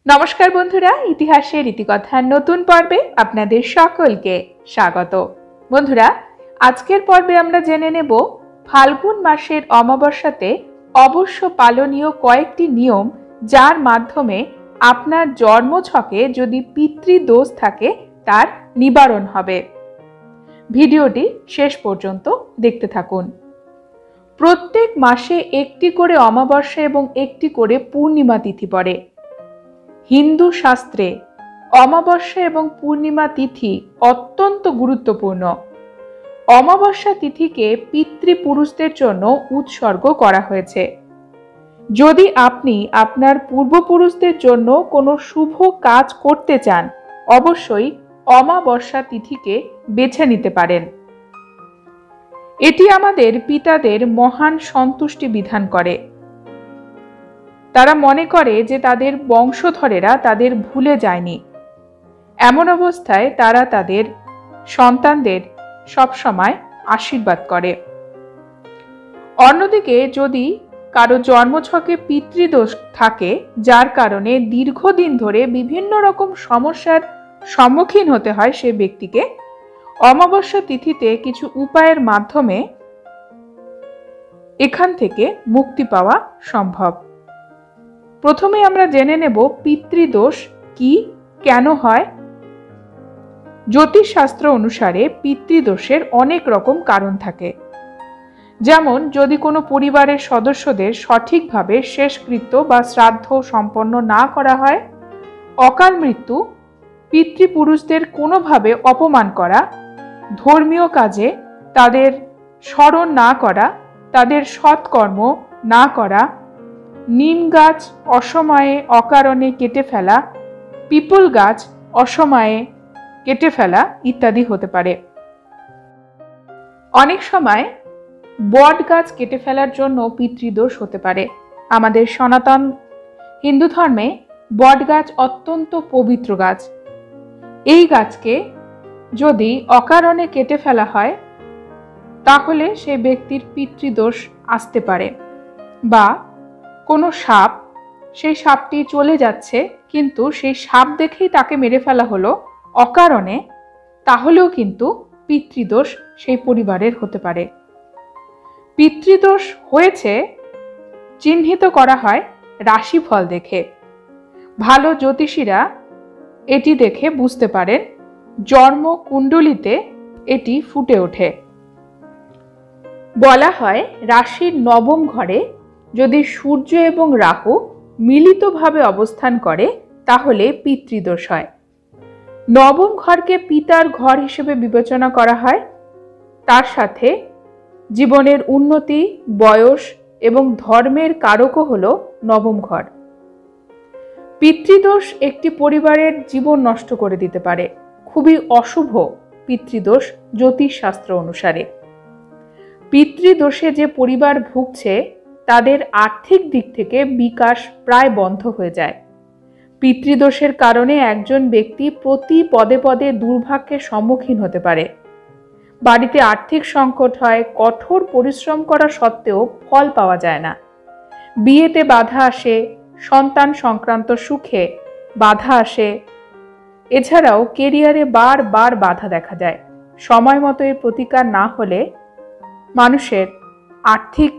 নমস্কার বন্ধুরা, ইতিহাসের ইতিকথার নতুন পর্বে আপনাদের সকলকে স্বাগত। বন্ধুরা, আজকের পর্বে আমরা জেনে নেব ফাল্গুন মাসের অমাবস্যাতে অবশ্য পালনীয় কয়েকটি নিয়ম, যার মাধ্যমে আপনার জন্মছকে যদি পিতৃদোষ থাকে তার নিবারণ হবে। ভিডিওটি শেষ পর্যন্ত দেখতে থাকুন। প্রত্যেক মাসে একটি করে অমাবস্যা এবং একটি করে পূর্ণিমা তিথি পড়ে। হিন্দু শাস্ত্রে অমাবস্যা এবং পূর্ণিমা তিথি অত্যন্ত গুরুত্বপূর্ণ। অমাবস্যা তিথিকে পিতৃপুরুষদের জন্য উৎসর্গ করা হয়েছে। যদি আপনি আপনার পূর্বপুরুষদের জন্য কোনো শুভ কাজ করতে চান, অবশ্যই অমাবস্যা তিথিকে বেছে নিতে পারেন। এটি আমাদের পিতাদের মহান সন্তুষ্টি বিধান করে। তারা মনে করে যে তাদের বংশধরেরা তাদের ভুলে যায়নি। এমন অবস্থায় তারা তাদের সন্তানদের সবসময় আশীর্বাদ করে। অন্যদিকে যদি কারো জন্মছকে পিতৃদোষ থাকে, যার কারণে দীর্ঘদিন ধরে বিভিন্ন রকম সমস্যার সম্মুখীন হতে হয় সে ব্যক্তিকে, অমাবস্যা তিথিতে কিছু উপায়ের মাধ্যমে এখান থেকে মুক্তি পাওয়া সম্ভব। প্রথমে আমরা জেনে নেব পিতৃদোষ কি, কেন হয়। জ্যোতিষশাস্ত্র অনুসারে পিতৃদোষের অনেক রকম কারণ থাকে। যেমন যদি কোনো পরিবারের সদস্যদের সঠিকভাবে শেষকৃত্য বা শ্রাদ্ধ সম্পন্ন না করা হয়, অকাল মৃত্যু, পিতৃপুরুষদের কোনোভাবে অপমান করা, ধর্মীয় কাজে তাদের স্মরণ না করা, তাদের সৎকর্ম না করা, নিম গাছ অসময়ে অকারণে কেটে ফেলা, পিপল গাছ অসময়ে কেটে ফেলা ইত্যাদি হতে পারে। অনেক সময় বট গাছ কেটে ফেলার জন্য পিতৃদোষ হতে পারে। আমাদের সনাতন হিন্দু ধর্মে বট গাছ অত্যন্ত পবিত্র গাছ। এই গাছকে যদি অকারণে কেটে ফেলা হয়, তাহলে সে ব্যক্তির পিতৃদোষ আসতে পারে। বা কোনো সাপ, সেই সাপটি চলে যাচ্ছে কিন্তু সেই সাপ দেখেই তাকে মেরে ফেলা হলো অকারণে, তাহলেও কিন্তু পিতৃদোষ সেই পরিবারের হতে পারে। পিতৃদোষ হয়েছে চিহ্নিত করা হয় রাশিফল দেখে। ভালো জ্যোতিষীরা এটি দেখে বুঝতে পারেন। জন্মকুণ্ডলিতে এটি ফুটে ওঠে। বলা হয় রাশির নবম ঘরে যদি সূর্য এবং রাহু মিলিতভাবে অবস্থান করে তাহলে পিতৃদোষ হয়। নবম ঘরকে পিতার ঘর হিসেবে বিবেচনা করা হয়। তার সাথে জীবনের উন্নতি, বয়স এবং ধর্মের কারকও হল নবম ঘর। পিতৃদোষ একটি পরিবারের জীবন নষ্ট করে দিতে পারে। খুবই অশুভ পিতৃদোষ জ্যোতিষশাস্ত্র অনুসারে। পিতৃদোষে যে পরিবার ভুগছে তাদের আর্থিক দিক থেকে বিকাশ প্রায় বন্ধ হয়ে যায়। পিতৃদোষের কারণে একজন ব্যক্তি প্রতি পদে পদে দুর্ভাগ্যের সম্মুখীন হতে পারে। বাড়িতে আর্থিক সংকট হয়, কঠোর পরিশ্রম করা সত্ত্বেও ফল পাওয়া যায় না। বিয়েতে বাধা আসে, সন্তান সংক্রান্ত সুখে বাধা আসে। এছাড়াও কেরিয়ারে বারবার বাধা দেখা যায়। সময় মতো এর প্রতিকার না হলে মানুষের আর্থিক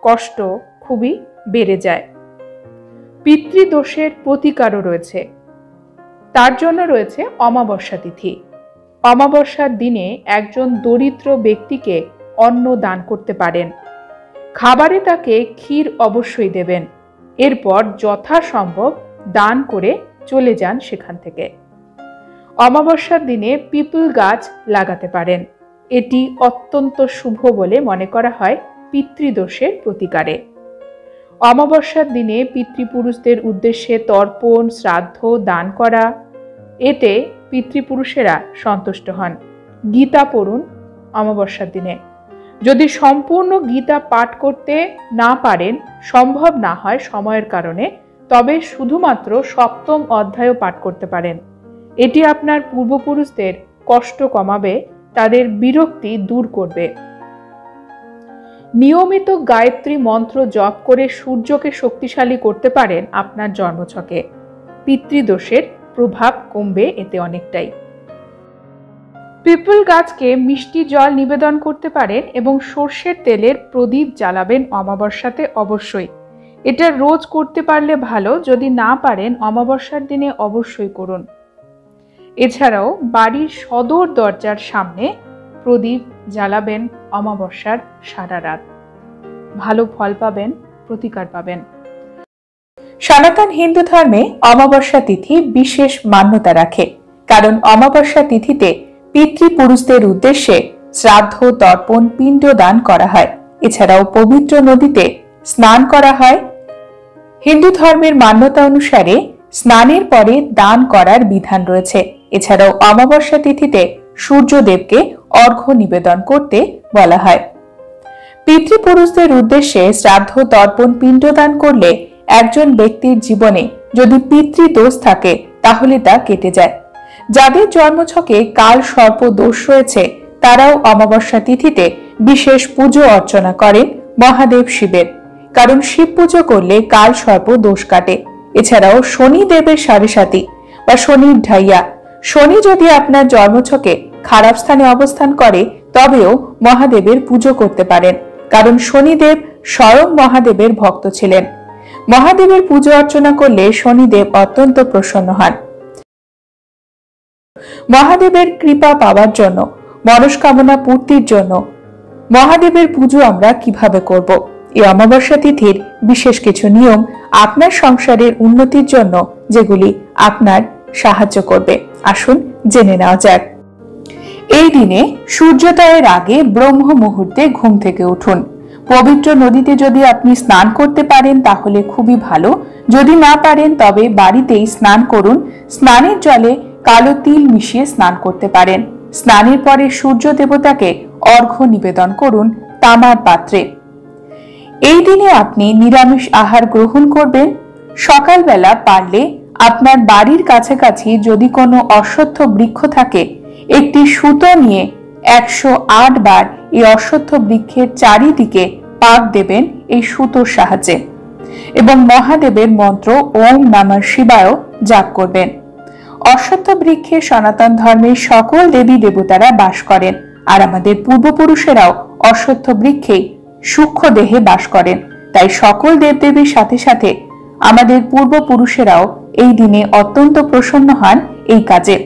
কষ্ট খুবই বেড়ে যায়। পিতৃদোষের প্রতিকারও রয়েছে। তার জন্য রয়েছে অমাবস্যা তিথি। অমাবস্যার দিনে একজন দরিদ্র ব্যক্তিকে অন্ন দান করতে পারেন। খাবারে তাকে ক্ষীর অবশ্যই দেবেন। এরপর যথাসম্ভব দান করে চলে যান সেখান থেকে। অমাবস্যার দিনে পিপল গাছ লাগাতে পারেন। এটি অত্যন্ত শুভ বলে মনে করা হয় পিতৃদোষের প্রতিকারে। অমাবস্যার দিনে পিতৃপুরুষদের উদ্দেশ্যে তর্পণ, শ্রাদ্ধ দান করা, এতে পিতৃপুরুষেরা সন্তুষ্ট হন। গীতা পড়ুন অমাবস্যার দিনে। যদি সম্পূর্ণ গীতা পাঠ করতে না পারেন, সম্ভব না হয় সময়ের কারণে, তবে শুধুমাত্র সপ্তম অধ্যায়ও পাঠ করতে পারেন। এটি আপনার পূর্বপুরুষদের কষ্ট কমাবে, তাদের বিরক্তি দূর করবে। নিয়মিত গায়ত্রী মন্ত্র জপ করে সূর্যকে শক্তিশালী করতে পারেন আপনার জন্মছকে। পিতৃদোষের প্রভাব কমবে এতে অনেকটাই। পিপল গাছকে মিষ্টি জল নিবেদন করতে পারেন এবং সর্ষের তেলের প্রদীপ জ্বালাবেন অমাবস্যাতে অবশ্যই। এটা রোজ করতে পারলে ভালো, যদি না পারেন অমাবস্যার দিনে অবশ্যই করুন। এছাড়াও বাড়ির সদর দরজার সামনে প্রদীপ জ্বালাবেন অমাবস্যার সারা রাত। ভালো ফল পাবেন, প্রতিকার পাবেন। সনাতন হিন্দু ধর্মে অমাবস্যা তিথি বিশেষ মান্যতা রাখে, কারণ অমাবস্যা তিথিতে পিতৃপুরুষদের উদ্দেশ্যে শ্রাদ্ধ, তর্পণ, পিণ্ডদান করা হয়। এছাড়াও পবিত্র নদীতে স্নান করা হয়। হিন্দু ধর্মের মান্যতা অনুসারে স্নানের পরে দান করার বিধান রয়েছে। এছাড়াও অমাবস্যা তিথিতে সূর্যদেবকে অর্ঘ্য নিবেদন করতে বলা হয়। পিতৃপুরুষদের উদ্দেশ্যে শ্রাদ্ধ, তর্পণ, পিণ্ডদান করলে একজন ব্যক্তির জীবনে যদি পিতৃদোষ থাকে তাহলে তা কেটে যায়। যাদের জন্মছকে কাল সর্প দোষ রয়েছে তারাও অমাবস্যা তিথিতে বিশেষ পুজো অর্চনা করেন মহাদেব শিবের, কারণ শিব পুজো করলে কাল সর্প দোষ কাটে। এছাড়াও শনিদেবের সাড়ে বা শনির ঢাইয়া, শনি যদি আপনার জন্মছকে খারাপ স্থানে অবস্থান করে তবেও মহাদেবের পুজো করতে পারেন, কারণ শনিদেব স্বয়ং মহাদেবের ভক্ত ছিলেন। মহাদেবের পুজো অর্চনা করলে শনিদেব অত্যন্ত প্রসন্ন হন। মহাদেবের কৃপা পাওয়ার জন্য, মনস্কামনা পূর্তির জন্য মহাদেবের পুজো আমরা কিভাবে করব? এই অমাবস্যা তিথির বিশেষ কিছু নিয়ম আপনার সংসারের উন্নতির জন্য, যেগুলি আপনার সাহায্য করবে। আসুন জেনে নেওয়া যাক। এই দিনে সূর্যোদয়ের আগে ব্রহ্ম মুহূর্তে ঘুম থেকে উঠুন। পবিত্র নদীতে যদি আপনি স্নান করতে পারেন তাহলে খুবই ভালো, যদি না পারেন তবে বাড়িতেই স্নান করুন। স্নানের জলে কালো তিল মিশিয়ে স্নান করতে পারেন। স্নানের পরে সূর্য দেবতাকে অর্ঘ্য নিবেদন করুন তামার পাত্রে। এই দিনে আপনি নিরামিষ আহার গ্রহণ করবেন। সকালবেলা পারলে আপনার বাড়ির কাছাকাছি যদি কোনো অশ্বত্থ বৃক্ষ থাকে, একটি সুতো নিয়ে 108 বার এই অশ্বত্থ বৃক্ষের চারিদিকে পাক দেবেন এই সুতোর সাহায্যে, এবং মহাদেবের মন্ত্র ওম নমঃ শিবায় জাপ করবেন। অশ্বত্থ বৃক্ষে সনাতন ধর্মের সকল দেবী দেবতারা বাস করেন, আর আমাদের পূর্বপুরুষেরাও অশ্বত্থ বৃক্ষেই সূক্ষ্ম দেহে বাস করেন। তাই সকল দেবদেবীর সাথে সাথে আমাদের পূর্বপুরুষেরাও এই দিনে অত্যন্ত প্রসন্ন হন এই কাজে।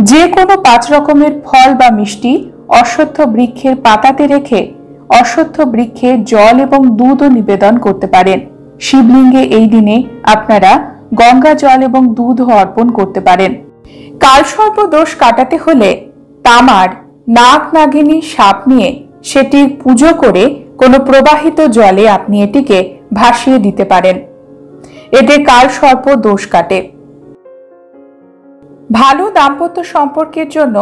যে কোনো 5 রকমের ফল বা মিষ্টি অশ্বত্থ বৃক্ষের পাতাতে রেখে অশ্বত্থ বৃক্ষে জল এবং দুধও নিবেদন করতে পারেন। শিবলিঙ্গে এই দিনে আপনারা গঙ্গা জল এবং দুধও অর্পণ করতে পারেন। কালসর্প দোষ কাটাতে হলে তামার নাগ নাগিনী সাপ নিয়ে সেটির পুজো করে কোনো প্রবাহিত জলে আপনি এটিকে ভাসিয়ে দিতে পারেন। এতে কালসর্প দোষ কাটে। ভালো দাম্পত্য সম্পর্কের জন্য,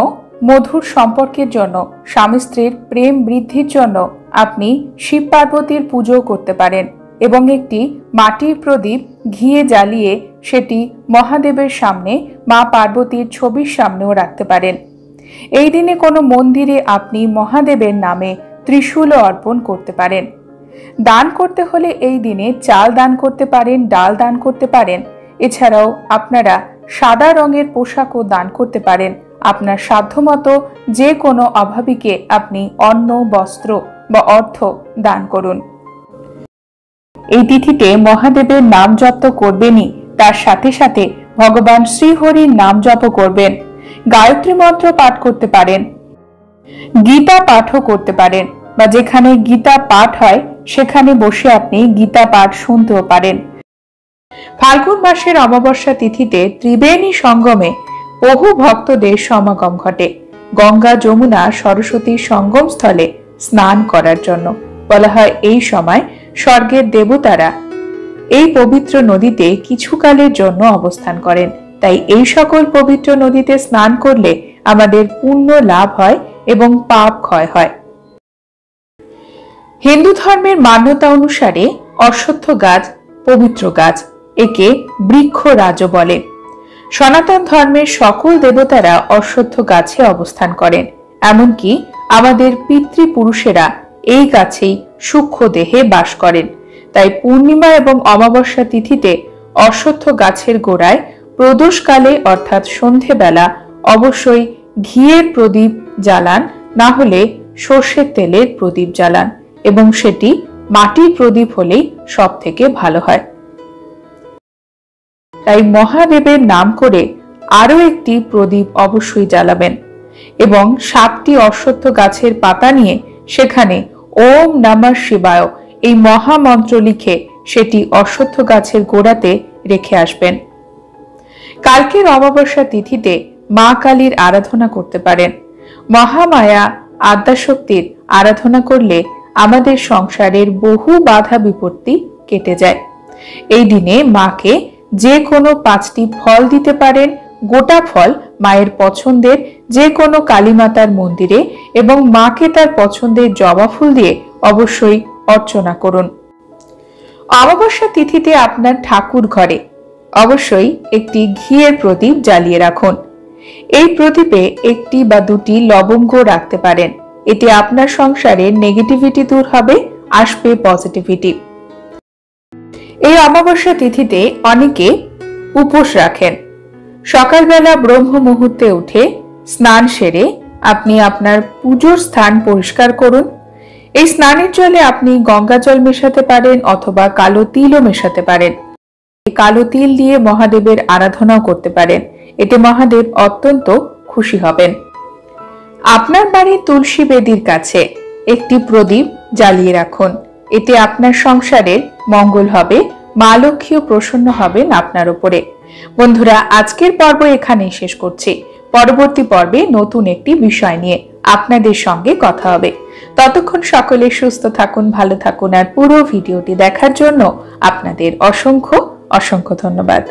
মধুর সম্পর্কের জন্য, স্বামী স্ত্রীর প্রেম বৃদ্ধির জন্য আপনি শিব পার্বতীর পুজো করতে পারেন এবং একটি মাটির প্রদীপ ঘিয়ে জ্বালিয়ে সেটি মহাদেবের সামনে, মা পার্বতীর ছবির সামনেও রাখতে পারেন। এই দিনে কোনো মন্দিরে আপনি মহাদেবের নামে ত্রিশূলও অর্পণ করতে পারেন। দান করতে হলে এই দিনে চাল দান করতে পারেন, ডাল দান করতে পারেন। এছাড়াও আপনারা সাদা রঙের পোশাকও দান করতে পারেন। আপনার সাধ্যমতো যে কোনো অভাবীকে আপনি অন্ন, বস্ত্র বা অর্থ দান করুন। এই তিথিতে মহাদেবের নাম জপ করবেনই, তার সাথে সাথে ভগবান শ্রীহরির নাম জপ করবেন। গায়ত্রী মন্ত্র পাঠ করতে পারেন, গীতা পাঠও করতে পারেন, বা যেখানে গীতা পাঠ হয় সেখানে বসে আপনি গীতা পাঠ শুনতেও পারেন। ফাল্গুন মাসের অমাবস্যা তিথিতে ত্রিবেণী সঙ্গমে বহু ভক্তদের সমাগম ঘটে গঙ্গা, যমুনা, সরস্বতীর সঙ্গম স্থলে স্নান করার জন্য। বলা হয় এই সময় স্বর্গের দেবতারা এই পবিত্র নদীতে কিছুকালের জন্য অবস্থান করেন। তাই এই সকল পবিত্র নদীতে স্নান করলে আমাদের পুণ্য লাভ হয় এবং পাপ ক্ষয় হয়। হিন্দু ধর্মের মান্যতা অনুসারে অশ্বত্থ গাছ পবিত্র গাছ, একে বৃক্ষরাজ বলে। সনাতন ধর্মের সকল দেবতারা অশ্বত্থ গাছে অবস্থান করেন, এমনকি আমাদের পিতৃপুরুষেরা এই গাছেই সূক্ষ্ম দেহে বাস করেন। তাই পূর্ণিমা এবং অমাবস্যা তিথিতে অশ্বত্থ গাছের গোড়ায় প্রদোষকালে অর্থাৎ সন্ধেবেলা অবশ্যই ঘিয়ের প্রদীপ জ্বালান, না হলে সর্ষের তেলের প্রদীপ জ্বালান, এবং সেটি মাটির প্রদীপ হলেই সব থেকে ভালো হয়। তাই মহাদেবের নাম করে আরো একটি প্রদীপ অবশ্যই জ্বালাবেন এবং 7টি অশ্বত্থ গাছের পাতা নিয়ে সেখানে ওম নমঃ শিবায় এই মহামন্ত্র লিখে সেটি অশ্বত্থ গাছের গোড়াতে রেখে আসবেন। কালকের অমাবস্যা তিথিতে মা কালীর আরাধনা করতে পারেন। মহামায়া আদ্যাশক্তির আরাধনা করলে আমাদের সংসারের বহু বাধা বিপত্তি কেটে যায়। এই দিনে মাকে যে কোনো 5টি ফল দিতে পারেন। গোটা ফল মায়ের পছন্দের যে কোনো কালীমাতার মন্দিরে এবং মাকে তার পছন্দের জবা ফুল দিয়ে অবশ্যই অর্চনা করুন। অমাবস্যা তিথিতে আপনার ঠাকুর ঘরে অবশ্যই একটি ঘিয়ের প্রদীপ জ্বালিয়ে রাখুন। এই প্রদীপে 1টি বা 2টি লবঙ্গ রাখতে পারেন। এতে আপনার সংসারের নেগেটিভিটি দূর হবে, আসবে পজিটিভিটি। এই অমাবস্যা তিথিতে অনেকে উপোস রাখেন। সকালবেলা ব্রহ্ম মুহূর্তে উঠে স্নান সেরে আপনি আপনার পুজোর স্থান পরিষ্কার করুন। এই স্নানের জলে আপনি গঙ্গা জল মেশাতে পারেন অথবা কালো তিলও মেশাতে পারেন। কালো তিল দিয়ে মহাদেবের আরাধনাও করতে পারেন। এতে মহাদেব অত্যন্ত খুশি হবেন। আপনার বাড়ির তুলসী বেদির কাছে একটি প্রদীপ জ্বালিয়ে রাখুন। এতে আপনার সংসারের মঙ্গল হবে, মা লক্ষ্মীও প্রসন্ন হবেন আপনার উপরে। বন্ধুরা, আজকের পর্ব এখানেই শেষ করছি। পরবর্তী পর্বে নতুন একটি বিষয় নিয়ে আপনাদের সঙ্গে কথা হবে। ততক্ষণ সকলে সুস্থ থাকুন, ভালো থাকুন, আর পুরো ভিডিওটি দেখার জন্য আপনাদের অসংখ্য অসংখ্য ধন্যবাদ।